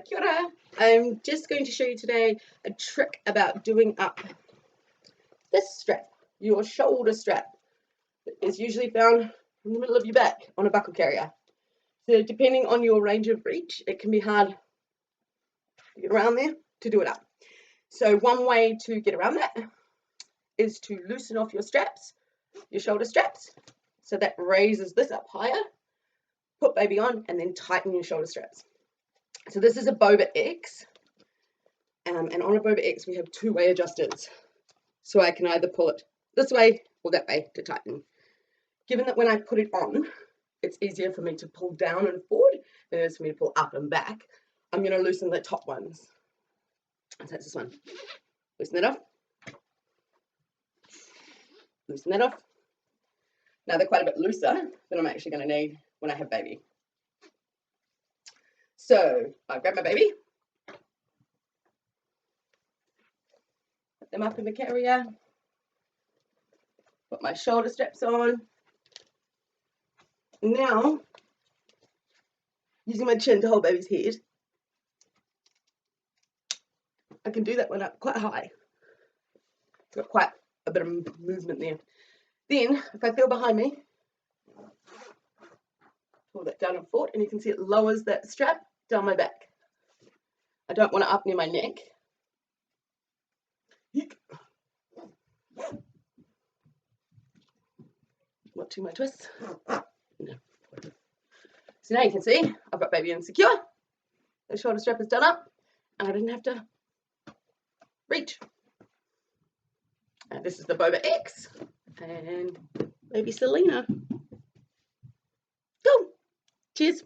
Kia ora. I'm just going to show you today a trick about doing up this strap, your shoulder strap. It is usually found in the middle of your back on a buckle carrier. So depending on your range of reach, it can be hard to get around there to do it up. So one way to get around that is to loosen off your straps, your shoulder straps, so that raises this up higher. Put baby on and then tighten your shoulder straps. So this is a Boba X, and on a Boba X we have two-way adjusters. So I can either pull it this way or that way to tighten. Given that when I put it on, it's easier for me to pull down and forward than it is for me to pull up and back, I'm going to loosen the top ones. So that's this one. Loosen that off. Loosen that off. Now they're quite a bit looser than I'm actually going to need when I have baby. So I grab my baby, put them up in the carrier, put my shoulder straps on. Now, using my chin to hold baby's head, I can do that one up quite high. It's got quite a bit of movement there. Then, if I feel behind me, pull that down and forward, and you can see it lowers that strap down my back. I don't want it up near my neck. Not too much twist. No. So now you can see I've got baby in secure. The shoulder strap is done up, and I didn't have to reach. And this is the Boba X and baby Selina. Go! Cheers.